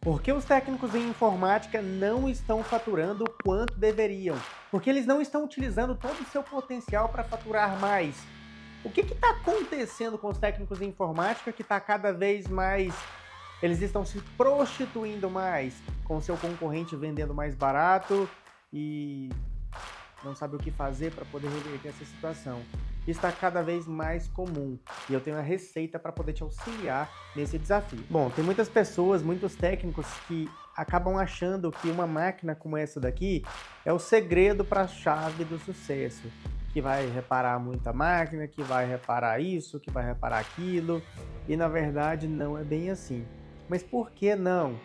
Por que os técnicos em informática não estão faturando o quanto deveriam? Porque eles não estão utilizando todo o seu potencial para faturar mais. O que está acontecendo com os técnicos em informática que está cada vez mais. Eles estão se prostituindo mais, com o seu concorrente vendendo mais barato e não sabe o que fazer para poder reverter essa situação. Está cada vez mais comum e eu tenho a receita para poder te auxiliar nesse desafio. Bom, tem muitas pessoas, muitos técnicos que acabam achando que uma máquina como essa daqui é o segredo para a chave do sucesso, que vai reparar muita máquina, que vai reparar isso, que vai reparar aquilo, e na verdade não é bem assim. Mas por que não?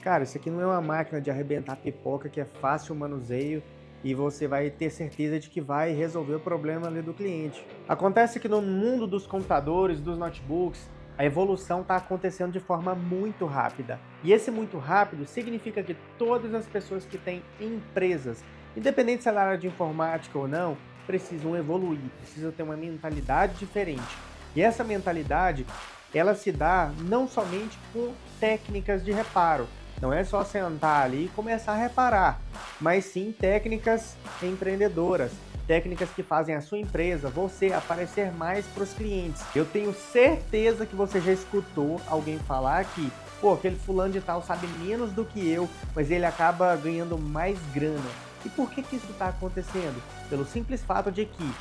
Cara, isso aqui não é uma máquina de arrebentar pipoca que é fácil o manuseio e você vai ter certeza de que vai resolver o problema ali do cliente. Acontece que no mundo dos computadores, dos notebooks, a evolução está acontecendo de forma muito rápida. E esse muito rápido significa que todas as pessoas que têm empresas, independente se é da área de informática ou não, precisam evoluir, precisam ter uma mentalidade diferente. E essa mentalidade, ela se dá não somente com técnicas de reparo, não é só sentar ali e começar a reparar, mas sim técnicas empreendedoras, técnicas que fazem a sua empresa, você, aparecer mais para os clientes. Eu tenho certeza que você já escutou alguém falar que, pô, aquele fulano de tal sabe menos do que eu, mas ele acaba ganhando mais grana. E por que isso está acontecendo? Pelo simples fato de que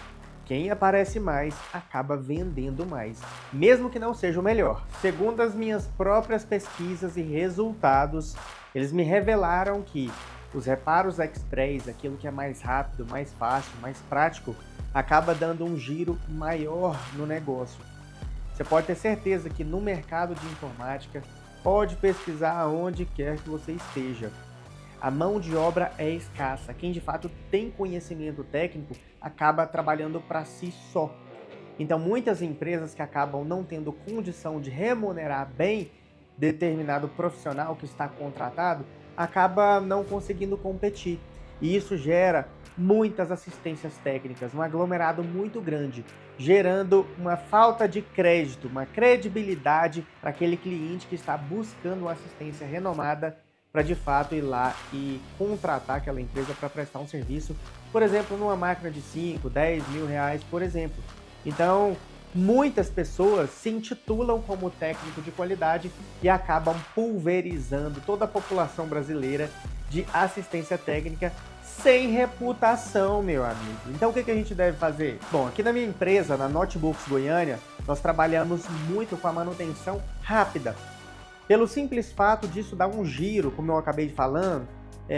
quem aparece mais acaba vendendo mais, mesmo que não seja o melhor. Segundo as minhas próprias pesquisas e resultados, eles me revelaram que os reparos express, aquilo que é mais rápido, mais fácil, mais prático, acaba dando um giro maior no negócio. Você pode ter certeza que no mercado de informática, pode pesquisar onde quer que você esteja. A mão de obra é escassa. Quem de fato tem conhecimento técnico acaba trabalhando para si só. Então, muitas empresas que acabam não tendo condição de remunerar bem determinado profissional que está contratado, acaba não conseguindo competir. E isso gera muitas assistências técnicas, um aglomerado muito grande, gerando uma falta de crédito, uma credibilidade para aquele cliente que está buscando uma assistência renomada para de fato ir lá e contratar aquela empresa para prestar um serviço, por exemplo, numa máquina de 5, 10 mil reais, por exemplo. Então, muitas pessoas se intitulam como técnico de qualidade e acabam pulverizando toda a população brasileira de assistência técnica sem reputação, meu amigo. Então, o que a gente deve fazer? Bom, aqui na minha empresa, na Notebooks Goiânia, nós trabalhamos muito com a manutenção rápida. Pelo simples fato disso dar um giro, como eu acabei de falando,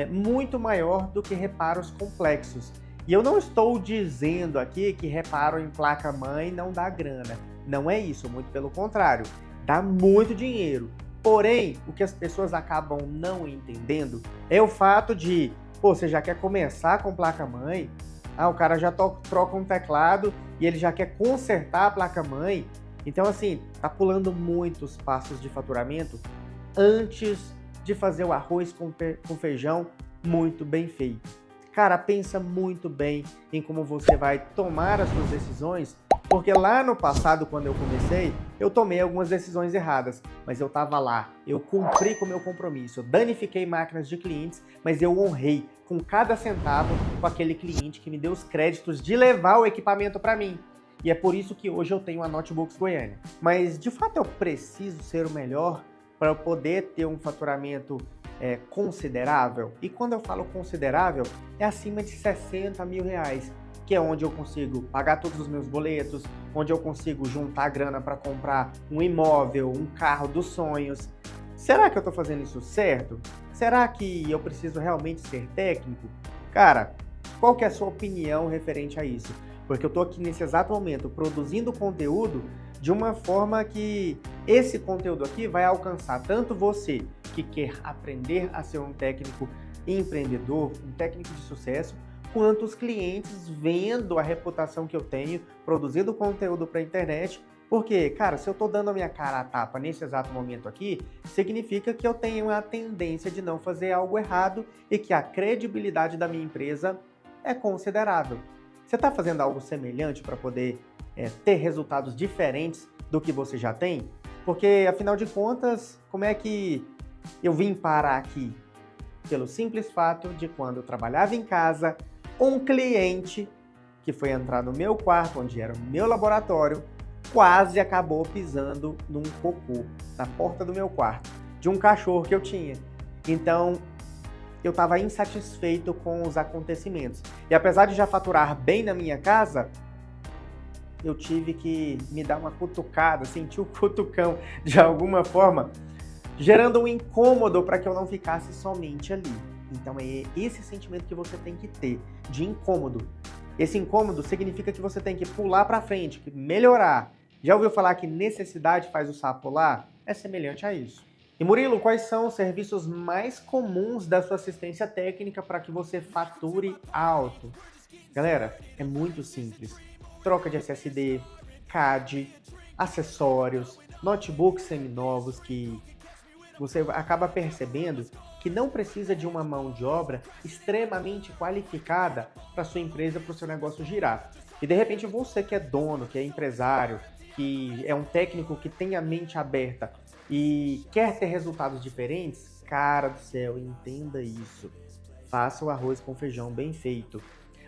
muito maior do que reparos complexos. E eu não estou dizendo aqui que reparo em placa-mãe não dá grana. Não é isso, muito pelo contrário. Dá muito dinheiro. Porém, o que as pessoas acabam não entendendo é o fato de, pô, você já quer começar com placa-mãe, o cara já troca um teclado e ele já quer consertar a placa-mãe. Então, assim, tá pulando muitos passos de faturamento antes de fazer o arroz com feijão muito bem feito. Cara, pensa muito bem em como você vai tomar as suas decisões, porque lá no passado, quando eu comecei, eu tomei algumas decisões erradas, mas eu tava lá, eu cumpri com o meu compromisso, eu danifiquei máquinas de clientes, mas eu honrei com cada centavo com aquele cliente que me deu os créditos de levar o equipamento para mim. E é por isso que hoje eu tenho a Notebooks Goiânia. Mas, de fato, eu preciso ser o melhor para eu poder ter um faturamento considerável? E quando eu falo considerável, é acima de 60 mil reais, que é onde eu consigo pagar todos os meus boletos, onde eu consigo juntar grana para comprar um imóvel, um carro dos sonhos. Será que eu estou fazendo isso certo? Será que eu preciso realmente ser técnico? Cara, qual que é a sua opinião referente a isso? Porque eu estou aqui nesse exato momento produzindo conteúdo de uma forma que esse conteúdo aqui vai alcançar tanto você que quer aprender a ser um técnico empreendedor, um técnico de sucesso, quanto os clientes vendo a reputação que eu tenho, produzindo conteúdo para a internet. Porque, cara, se eu estou dando a minha cara a tapa nesse exato momento aqui, significa que eu tenho a tendência de não fazer algo errado e que a credibilidade da minha empresa é considerável. Você está fazendo algo semelhante para poder ter resultados diferentes do que você já tem? Porque, afinal de contas, como é que Eu vim parar aqui pelo simples fato de quando eu trabalhava em casa, um cliente que foi entrar no meu quarto, onde era o meu laboratório, quase acabou pisando num cocô na porta do meu quarto, de um cachorro que eu tinha. Então, eu estava insatisfeito com os acontecimentos. E apesar de já faturar bem na minha casa, eu tive que me dar uma cutucada, sentir o cutucão de alguma forma, gerando um incômodo para que eu não ficasse somente ali. Então é esse sentimento que você tem que ter, de incômodo. Esse incômodo significa que você tem que pular para frente, que melhorar. Já ouviu falar que necessidade faz o sapo pular? É semelhante a isso. E Murilo, quais são os serviços mais comuns da sua assistência técnica para que você fature alto? Galera, é muito simples. Troca de SSD, CAD, acessórios, notebooks seminovos que você acaba percebendo que não precisa de uma mão de obra extremamente qualificada para sua empresa, para o seu negócio girar. E de repente você que é dono, que é empresário, que é um técnico que tem a mente aberta e quer ter resultados diferentes, cara do céu, entenda isso. Faça o arroz com feijão bem feito.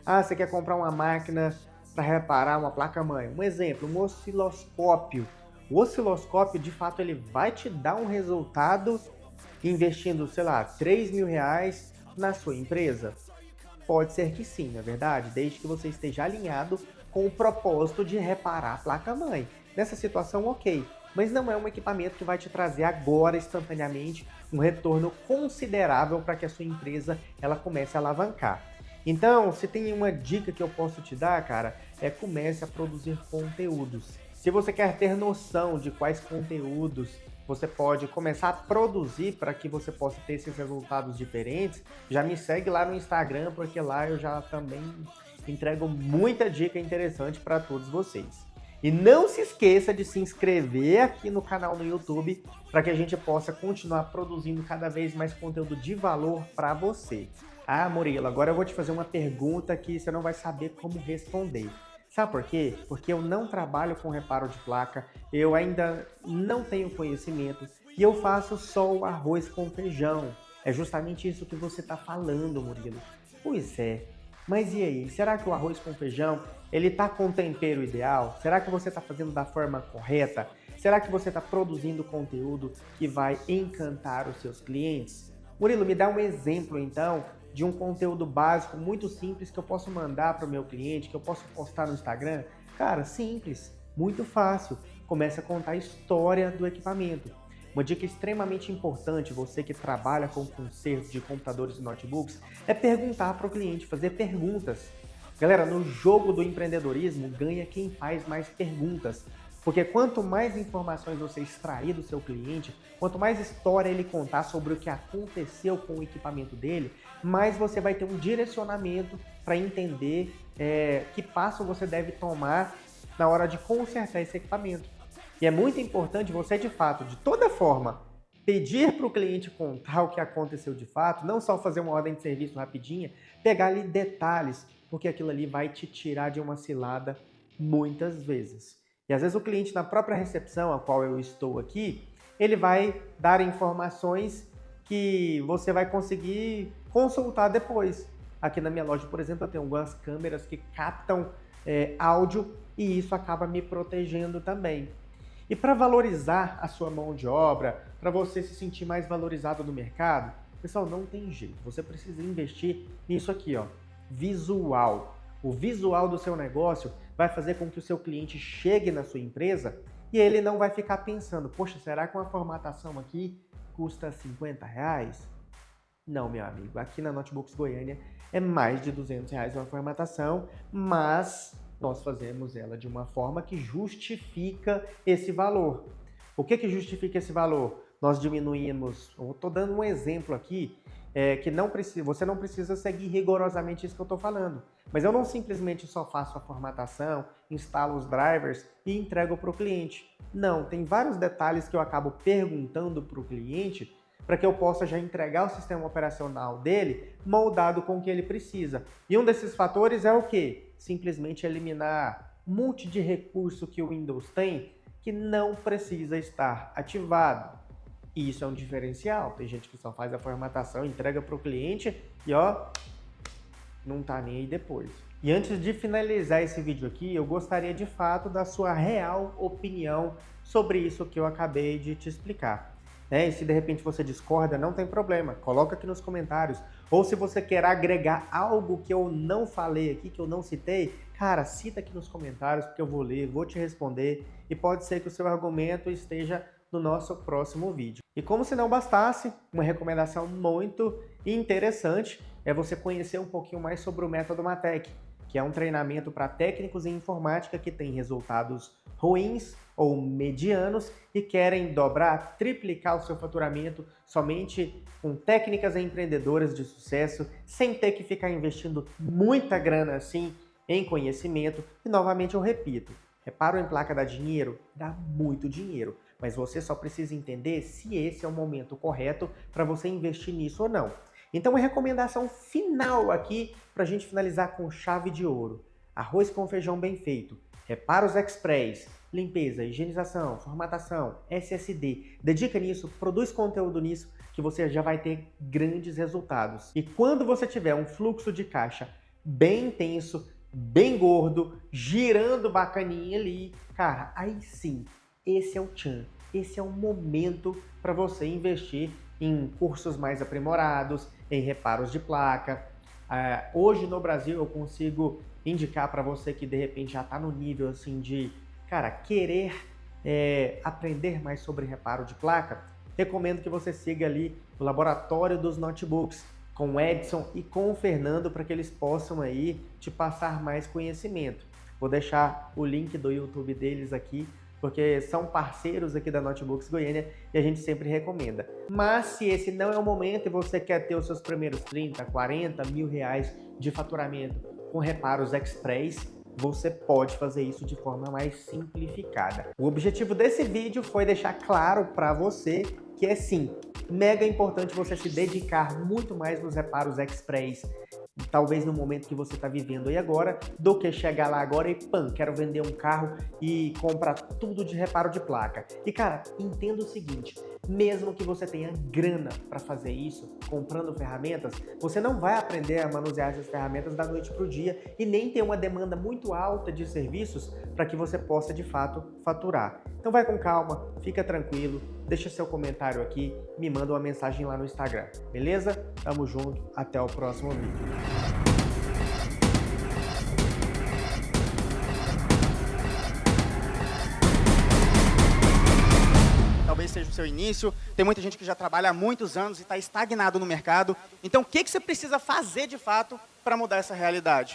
Ah, você quer comprar uma máquina para reparar uma placa-mãe? Um exemplo, um osciloscópio. O osciloscópio, de fato, ele vai te dar um resultado investindo, sei lá, R$3.000 na sua empresa? Pode ser que sim, na verdade, desde que você esteja alinhado com o propósito de reparar a placa-mãe. Nessa situação, ok, mas não é um equipamento que vai te trazer agora, instantaneamente, um retorno considerável para que a sua empresa ela comece a alavancar. Então, se tem uma dica que eu posso te dar, cara, é comece a produzir conteúdos. Se você quer ter noção de quais conteúdos você pode começar a produzir para que você possa ter esses resultados diferentes, já me segue lá no Instagram, porque lá eu já também entrego muita dica interessante para todos vocês. E não se esqueça de se inscrever aqui no canal no YouTube para que a gente possa continuar produzindo cada vez mais conteúdo de valor para você. Ah, Murilo, agora eu vou te fazer uma pergunta que você não vai saber como responder. Sabe por quê? Porque eu não trabalho com reparo de placa, eu ainda não tenho conhecimento e eu faço só o arroz com feijão. É justamente isso que você está falando, Murilo. Pois é. Mas e aí? Será que o arroz com feijão, ele está com o tempero ideal? Será que você está fazendo da forma correta? Será que você está produzindo conteúdo que vai encantar os seus clientes? Murilo, me dá um exemplo então de um conteúdo básico muito simples que eu posso mandar para o meu cliente, que eu posso postar no Instagram. Cara, simples, muito fácil. Comece a contar a história do equipamento. Uma dica extremamente importante, você que trabalha com conserto de computadores e notebooks, é perguntar para o cliente, fazer perguntas. Galera, no jogo do empreendedorismo, ganha quem faz mais perguntas. Porque quanto mais informações você extrair do seu cliente, quanto mais história ele contar sobre o que aconteceu com o equipamento dele, mais você vai ter um direcionamento para entender que passo você deve tomar na hora de consertar esse equipamento. E é muito importante você, de fato, de toda forma, pedir para o cliente contar o que aconteceu de fato, não só fazer uma ordem de serviço rapidinha, pegar ali detalhes, porque aquilo ali vai te tirar de uma cilada muitas vezes. E às vezes o cliente, na própria recepção a qual eu estou aqui, ele vai dar informações que você vai conseguir consultar depois. Aqui na minha loja, por exemplo, eu tenho algumas câmeras que captam áudio e isso acaba me protegendo também. E para valorizar a sua mão de obra, para você se sentir mais valorizado no mercado, pessoal, não tem jeito. Você precisa investir nisso aqui, ó, visual. O visual do seu negócio vai fazer com que o seu cliente chegue na sua empresa e ele não vai ficar pensando, poxa, será que uma formatação aqui custa R$50? Não, meu amigo, aqui na Notebooks Goiânia é mais de R$200 uma formatação, mas nós fazemos ela de uma forma que justifica esse valor. O que justifica esse valor? Nós diminuímos, eu estou dando um exemplo aqui, que não precisa, você não precisa seguir rigorosamente isso que eu estou falando. Mas eu não simplesmente só faço a formatação, instalo os drivers e entrego para o cliente. Não, tem vários detalhes que eu acabo perguntando para o cliente para que eu possa já entregar o sistema operacional dele moldado com o que ele precisa. E um desses fatores é o quê? Simplesmente eliminar um monte de recurso que o Windows tem que não precisa estar ativado. E isso é um diferencial. Tem gente que só faz a formatação, entrega para o cliente e ó, não tá nem aí depois. E antes de finalizar esse vídeo aqui, eu gostaria de fato da sua real opinião sobre isso que eu acabei de te explicar. E se de repente você discorda, não tem problema, coloca aqui nos comentários. Ou se você quer agregar algo que eu não falei aqui, que eu não citei, cara, cita aqui nos comentários, porque eu vou ler, vou te responder, e pode ser que o seu argumento esteja no nosso próximo vídeo. E como se não bastasse, uma recomendação muito interessante é você conhecer um pouquinho mais sobre o Método Matec, que é um treinamento para técnicos em informática que têm resultados ruins ou medianos e querem dobrar, triplicar o seu faturamento somente com técnicas empreendedoras de sucesso, sem ter que ficar investindo muita grana assim em conhecimento. E novamente eu repito, reparo em placa dá dinheiro? Dá muito dinheiro, mas você só precisa entender se esse é o momento correto para você investir nisso ou não. Então a recomendação final aqui para a gente finalizar com chave de ouro: arroz com feijão bem feito, reparos express, limpeza, higienização, formatação, SSD. Dedica nisso, produz conteúdo nisso, que você já vai ter grandes resultados. E quando você tiver um fluxo de caixa bem intenso, bem gordo, girando bacaninha ali, cara, aí sim, esse é o tchan, esse é o momento para você investir em cursos mais aprimorados, em reparos de placa. Hoje no Brasil eu consigo indicar para você que de repente já está no nível assim de, cara, querer aprender mais sobre reparo de placa. Recomendo que você siga ali o Laboratório dos Notebooks, com o Edson e com o Fernando, para que eles possam aí te passar mais conhecimento. Vou deixar o link do YouTube deles aqui, porque são parceiros aqui da Notebooks Goiânia e a gente sempre recomenda. Mas se esse não é o momento e você quer ter os seus primeiros 30, 40 mil reais de faturamento com reparos express, você pode fazer isso de forma mais simplificada. O objetivo desse vídeo foi deixar claro para você que é sim, mega importante você se dedicar muito mais nos reparos express, talvez no momento que você está vivendo aí agora, do que chegar lá agora e pam, quero vender um carro e comprar tudo de reparo de placa. E cara, entenda o seguinte, mesmo que você tenha grana para fazer isso, comprando ferramentas, você não vai aprender a manusear essas ferramentas da noite para o dia e nem ter uma demanda muito alta de serviços para que você possa de fato faturar. Então vai com calma, fica tranquilo, deixa seu comentário aqui, me manda uma mensagem lá no Instagram, beleza? Tamo junto, até o próximo vídeo. Talvez seja o seu início, tem muita gente que já trabalha há muitos anos e está estagnado no mercado. Então, o que você precisa fazer de fato para mudar essa realidade?